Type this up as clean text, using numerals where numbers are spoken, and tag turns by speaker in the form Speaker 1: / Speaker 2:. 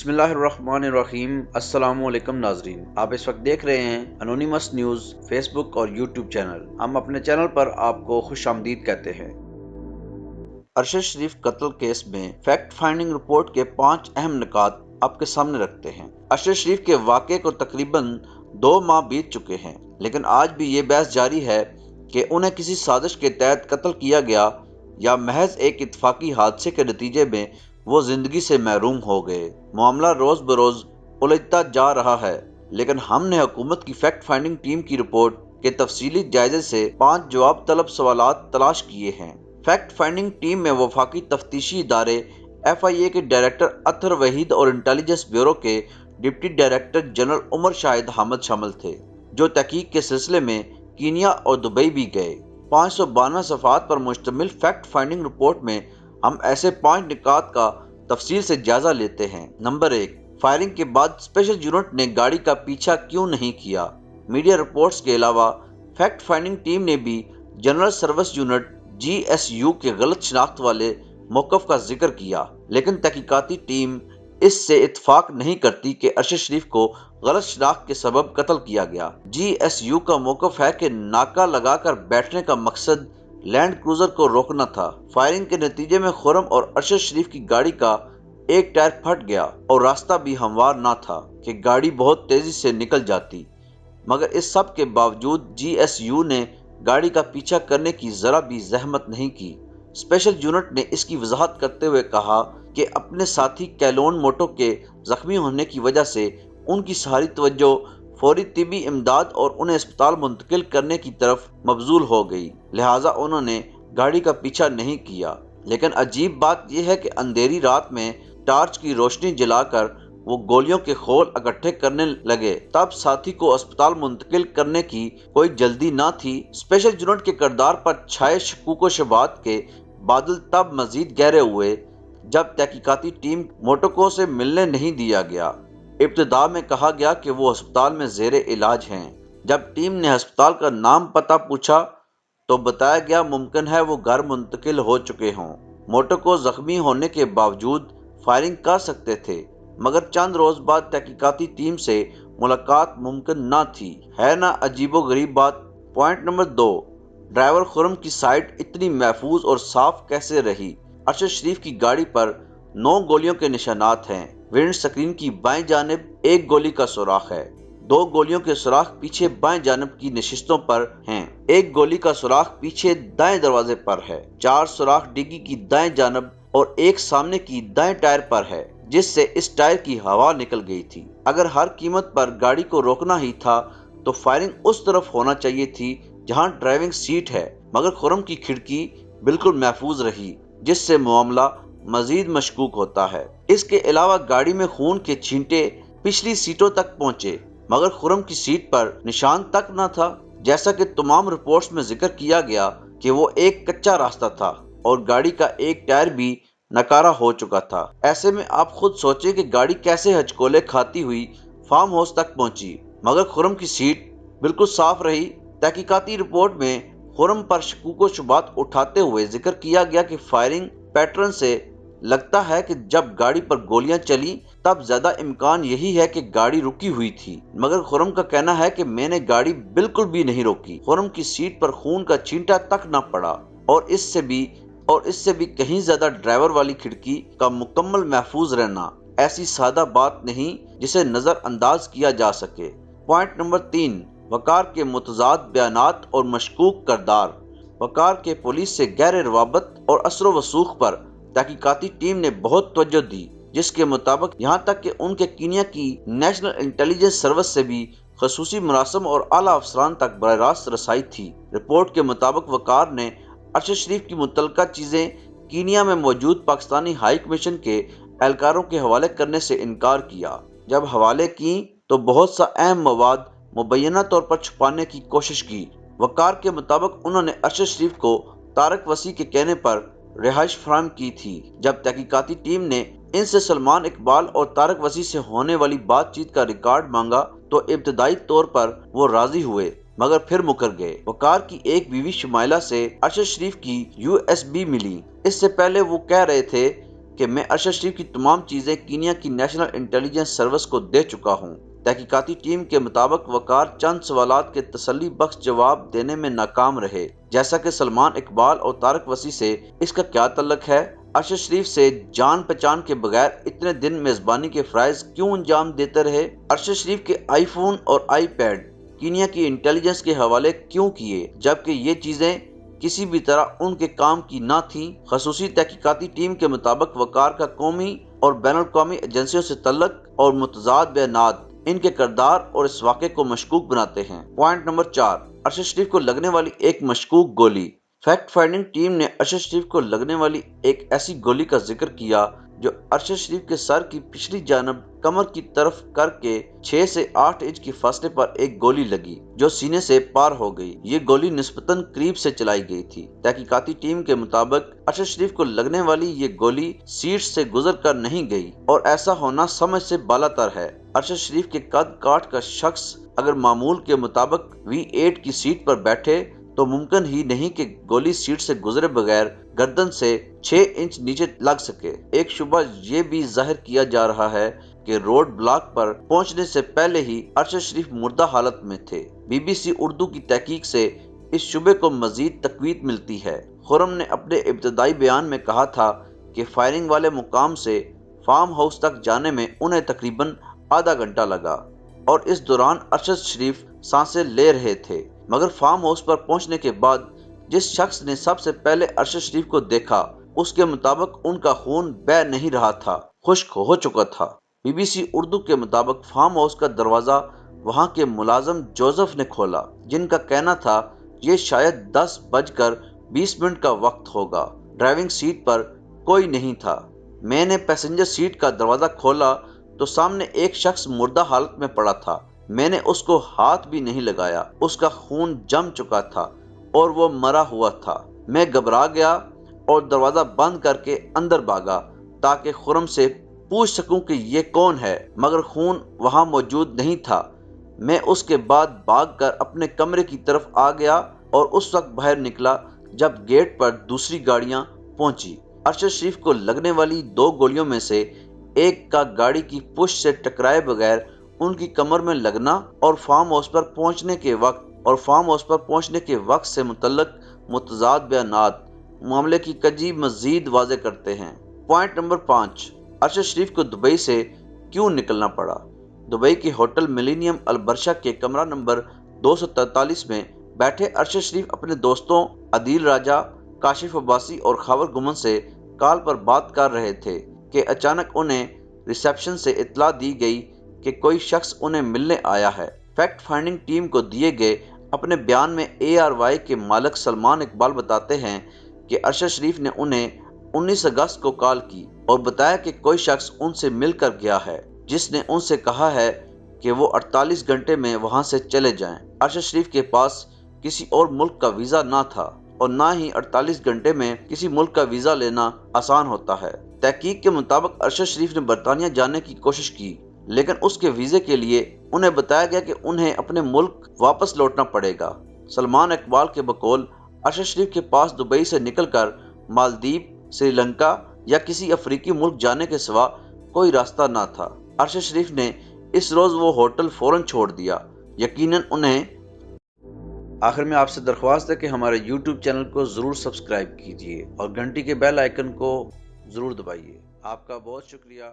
Speaker 1: بسم اللہ الرحمن الرحیم۔ السلام علیکم ناظرین، آپ اس وقت دیکھ رہے ہیں انونیمس نیوز فیس بک اور یوٹیوب چینل۔ ہم اپنے چینل پر آپ کو خوش آمدید کہتے ہیں۔ ارشد شریف قتل کیس میں فیکٹ فائنڈنگ رپورٹ کے 5 اہم نکات آپ کے سامنے رکھتے ہیں۔ ارشد شریف کے واقعے کو تقریباً 2 ماہ بیت چکے ہیں، لیکن آج بھی یہ بحث جاری ہے کہ انہیں کسی سازش کے تحت قتل کیا گیا یا محض ایک اتفاقی حادثے کے نتیجے میں وہ زندگی سے محروم ہو گئے۔ معاملہ روز بروز الجھتا جا رہا ہے، لیکن ہم نے حکومت کی فیکٹ فائنڈنگ ٹیم کی رپورٹ کے تفصیلی جائزے سے 5 جواب طلب سوالات تلاش کیے ہیں۔ فیکٹ فائنڈنگ ٹیم میں وفاقی تفتیشی ادارے FIA کے ڈائریکٹر اطہر وحید اور انٹیلیجنس بیورو کے ڈپٹی ڈائریکٹر جنرل عمر شاہد حامد شامل تھے، جو تحقیق کے سلسلے میں کینیا اور دبئی بھی گئے۔ 592 صفحات پر مشتمل فیکٹ فائنڈنگ رپورٹ میں ہم ایسے 5 نکات کا تفصیل سے جائزہ لیتے ہیں۔ نمبر 1، فائرنگ کے بعد اسپیشل یونٹ نے گاڑی کا پیچھا کیوں نہیں کیا؟ میڈیا رپورٹس کے علاوہ فیکٹ فائنڈنگ ٹیم نے بھی جنرل سروس یونٹ GSU کے غلط شناخت والے موقف کا ذکر کیا، لیکن تحقیقاتی ٹیم اس سے اتفاق نہیں کرتی کہ ارشد شریف کو غلط شناخت کے سبب قتل کیا گیا۔ GSU کا موقف ہے کہ ناکہ لگا کر بیٹھنے کا مقصد لینڈ کروزر کو روکنا تھا۔ فائرنگ کے نتیجے میں خرم اور ارشد شریف کی گاڑی کا ایک ٹائر پھٹ گیا اور راستہ بھی ہموار نہ تھا کہ گاڑی بہت تیزی سے نکل جاتی، مگر اس سب کے باوجود GSU نے گاڑی کا پیچھا کرنے کی ذرا بھی زحمت نہیں کی۔ اسپیشل یونٹ نے اس کی وضاحت کرتے ہوئے کہا کہ اپنے ساتھی کیلون موٹو کے زخمی ہونے کی وجہ سے ان کی ساری توجہ فوری طبی امداد اور انہیں اسپتال منتقل کرنے کی طرف مبذول ہو گئی، لہٰذا انہوں نے گاڑی کا پیچھا نہیں کیا۔ لیکن عجیب بات یہ ہے کہ اندھیری رات میں ٹارچ کی روشنی جلا کر وہ گولیوں کے خول اکٹھے کرنے لگے، تب ساتھی کو اسپتال منتقل کرنے کی کوئی جلدی نہ تھی۔ اسپیشل یونٹ کے کردار پر چھائے شکوک و شبہات کے بادل تب مزید گہرے ہوئے جب تحقیقاتی ٹیم موٹوکو سے ملنے نہیں دیا گیا۔ ابتدا میں کہا گیا کہ وہ ہسپتال میں زیر علاج ہیں۔ جب ٹیم نے ہسپتال کا نام پتہ پوچھا تو بتایا گیا ممکن ہے وہ گھر منتقل ہو چکے ہوں۔ موٹوکو زخمی ہونے کے باوجود فائرنگ کر سکتے تھے، مگر چند روز بعد تحقیقاتی ٹیم سے ملاقات ممکن نہ تھی۔ ہے نا عجیب و غریب بات؟ پوائنٹ نمبر 2، ڈرائیور خرم کی سائٹ اتنی محفوظ اور صاف کیسے رہی؟ ارشد شریف کی گاڑی پر 9 گولیوں کے نشانات ہیں۔ ونڈ سکرین کی بائیں جانب ایک گولی کا سوراخ ہے، 2 گولیوں کے سوراخ پیچھے بائیں جانب کی نشستوں پر ہیں، ایک گولی کا سوراخ پیچھے دائیں دروازے پر ہے، 4 سوراخ ڈگی کی دائیں جانب اور ایک سامنے کی دائیں ٹائر پر ہے، جس سے اس ٹائر کی ہوا نکل گئی تھی۔ اگر ہر قیمت پر گاڑی کو روکنا ہی تھا تو فائرنگ اس طرف ہونا چاہیے تھی جہاں ڈرائیونگ سیٹ ہے، مگر خرم کی کھڑکی بالکل محفوظ رہی، جس سے معاملہ مزید مشکوک ہوتا ہے۔ اس کے علاوہ گاڑی میں خون کے چھینٹے پچھلی سیٹوں تک پہنچے، مگر خرم کی سیٹ پر نشان تک نہ تھا، جیسا کہ تمام رپورٹس میں ذکر کیا گیا کہ وہ ایک کچا راستہ تھا اور گاڑی کا ایک ٹائر بھی نکارا ہو چکا تھا۔ ایسے میں آپ خود سوچیں کہ گاڑی کیسے ہچکولے کھاتی ہوئی فارم ہاؤس تک پہنچی، مگر خرم کی سیٹ بالکل صاف رہی۔ تحقیقاتی رپورٹ میں خرم پر شکوک و شبہات اٹھاتے ہوئے ذکر کیا گیا کہ فائرنگ پیٹرن سے لگتا ہے کہ جب گاڑی پر گولیاں چلیں تب زیادہ امکان یہی ہے کہ گاڑی رکی ہوئی تھی، مگر خرم کا کہنا ہے کہ میں نے گاڑی بالکل بھی نہیں روکی، خرم کی سیٹ پر خون کا چھینٹا تک نہ پڑا، اور اس سے بھی کہیں زیادہ ڈرائیور والی کھڑکی کا مکمل محفوظ رہنا ایسی سادہ بات نہیں جسے نظر انداز کیا جا سکے۔ پوائنٹ نمبر 3، وقار کے متضاد بیانات اور مشکوک کردار۔ وقار کے پولیس سے گہرے روابط اور اثر و رسوخ پر تحقیقاتی ٹیم نے بہت توجہ دی، جس کے مطابق یہاں تک کہ ان کے کینیا کی نیشنل انٹیلیجنس سروس سے بھی خصوصی مراسم اور اعلیٰ افسران تک براہ راست رسائی تھی۔ رپورٹ کے مطابق وقار نے ارشد شریف کی متعلقہ چیزیں کینیا میں موجود پاکستانی ہائی کمیشن کے اہلکاروں کے حوالے کرنے سے انکار کیا۔ جب حوالے کیں تو بہت سا اہم مواد مبینہ طور پر چھپانے کی کوشش کی۔ وقار کے مطابق انہوں نے ارشد شریف کو طارق وسیع کے کہنے پر رہائش فراہم کی تھی۔ جب تحقیقاتی ٹیم نے ان سے سلمان اقبال اور طارق وسیع سے ہونے والی بات چیت کا ریکارڈ مانگا تو ابتدائی طور پر وہ راضی ہوئے، مگر پھر مکر گئے۔ وقار کی ایک بیوی شمائلہ سے ارشد شریف کی USB ملی۔ اس سے پہلے وہ کہہ رہے تھے کہ میں ارشد شریف کی تمام چیزیں کینیا کی نیشنل انٹیلیجنس سروس کو دے چکا ہوں۔ تحقیقاتی ٹیم کے مطابق وقار چند سوالات کے تسلی بخش جواب دینے میں ناکام رہے، جیسا کہ سلمان اقبال اور طارق وسیع سے اس کا کیا تعلق ہے؟ ارشد شریف سے جان پہچان کے بغیر اتنے دن میزبانی کے فرائض کیوں انجام دیتے رہے؟ ارشد شریف کے آئی فون اور آئی پیڈ کینیا کی انٹیلیجنس کے حوالے کیوں کیے، جبکہ یہ چیزیں کسی بھی طرح ان کے کام کی نہ تھیں؟ خصوصی تحقیقاتی ٹیم کے مطابق وقار کا قومی اور بین الاقوامی ایجنسیوں سے تعلق اور متضاد بیانات ان کے کردار اور اس واقعے کو مشکوک بناتے ہیں۔ پوائنٹ نمبر 4، ارشد شریف کو لگنے والی ایک مشکوک گولی۔ فیکٹ فائنڈنگ ٹیم نے ارشد شریف کو لگنے والی ایک ایسی گولی کا ذکر کیا جو ارشد شریف کے سر کی پچھلی جانب کمر کی طرف کر کے 6 سے 8 انچ کی فاصلے پر ایک گولی لگی جو سینے سے پار ہو گئی۔ یہ گولی نسبتاً قریب سے چلائی گئی تھی۔ تحقیقاتی ٹیم کے مطابق ارشد شریف کو لگنے والی یہ گولی سیٹ سے گزر کر نہیں گئی اور ایسا ہونا سمجھ سے بالاتر ہے۔ ارشد شریف کے قد کاٹ کا شخص اگر معمول کے مطابق V8 کی سیٹ پر بیٹھے تو ممکن ہی نہیں کہ گولی سیٹ سے گزرے بغیر گردن سے 6 انچ نیچے لگ سکے۔ ایک شبہ یہ بھی ظاہر کیا جا رہا ہے کہ روڈ بلاک پر پہنچنے سے پہلے ہی ارشد شریف مردہ حالت میں تھے۔ BBC اردو کی تحقیق سے اس شبے کو مزید تقویت ملتی ہے۔ خرم نے اپنے ابتدائی بیان میں کہا تھا کہ فائرنگ والے مقام سے فارم ہاؤس تک جانے میں انہیں تقریباً آدھا گھنٹہ لگا اور اس دوران ارشد شریف سانسیں لے رہے تھے، مگر فارم ہاؤس پر پہنچنے کے بعد جس شخص نے سب سے پہلے ارشد شریف کو دیکھا اس کے مطابق ان کا خون بہہ نہیں رہا تھا، خشک ہو چکا تھا۔ BBC اردو کے مطابق فارم ہاؤس کا دروازہ وہاں کے ملازم جوزف نے کھولا، جن کا کہنا تھا یہ شاید 10:20 کا وقت ہوگا۔ ڈرائیونگ سیٹ پر کوئی نہیں تھا۔ میں نے پیسنجر سیٹ کا دروازہ کھولا تو سامنے ایک شخص مردہ حالت میں پڑا تھا۔ میں نے اس کو ہاتھ بھی نہیں لگایا، اس کا خون جم چکا تھا اور وہ مرا ہوا تھا۔ میں گھبرا گیا اور دروازہ بند کر کے اندر بھاگا تاکہ خرم سے پوچھ سکوں کہ یہ کون ہے، مگر خون وہاں موجود نہیں تھا۔ میں اس کے بعد بھاگ کر اپنے کمرے کی طرف آ گیا اور اس وقت باہر نکلا جب گیٹ پر دوسری گاڑیاں پہنچی۔ ارشد شریف کو لگنے والی 2 گولیوں میں سے ایک کا گاڑی کی پشت سے ٹکرائے بغیر ان کی کمر میں لگنا اور فارم ہاؤس پر پہنچنے کے وقت سے متعلق متضاد بیانات معاملے کی کجی مزید واضح کرتے ہیں۔ پوائنٹ نمبر 5، ارشد شریف کو دبئی سے کیوں نکلنا پڑا؟ دبئی کے ہوٹل ملینیم البرشا کے کمرہ نمبر 243 میں بیٹھے ارشد شریف اپنے دوستوں عدیل راجہ، کاشف عباسی اور خاور گمن سے کال پر بات کر رہے تھے کہ اچانک انہیں ریسیپشن سے اطلاع دی گئی کہ کوئی شخص انہیں ملنے آیا ہے۔ فیکٹ فائنڈنگ ٹیم کو دیے گئے اپنے بیان میں ARY کے مالک سلمان اقبال بتاتے ہیں کہ ارشد شریف نے انہیں 19 اگست کو کال کی اور بتایا کہ کوئی شخص ان سے مل کر گیا ہے جس نے ان سے کہا ہے کہ وہ 48 گھنٹے میں وہاں سے چلے جائیں۔ ارشد شریف کے پاس کسی اور ملک کا ویزا نہ تھا اور نہ ہی 48 گھنٹے میں کسی ملک کا ویزا لینا آسان ہوتا ہے۔ تحقیق کے مطابق ارشد شریف نے برطانیہ جانے کی کوشش کی لیکن اس کے ویزے کے لیے انہیں بتایا گیا کہ انہیں اپنے ملک واپس لوٹنا پڑے گا۔ سلمان اقبال کے بقول ارشد شریف کے پاس دبئی سے نکل کر مالدیپ، سری لنکا یا کسی افریقی ملک جانے کے سوا کوئی راستہ نہ تھا۔ ارشد شریف نے اس روز وہ ہوٹل فوراً چھوڑ دیا۔ یقیناً انہیں آخر میں آپ سے درخواست ہے کہ ہمارے YouTube چینل کو ضرور سبسکرائب کیجیے اور گھنٹی کے بیل آئیکن کو ضرور دبائیے۔ آپ کا بہت شکریہ۔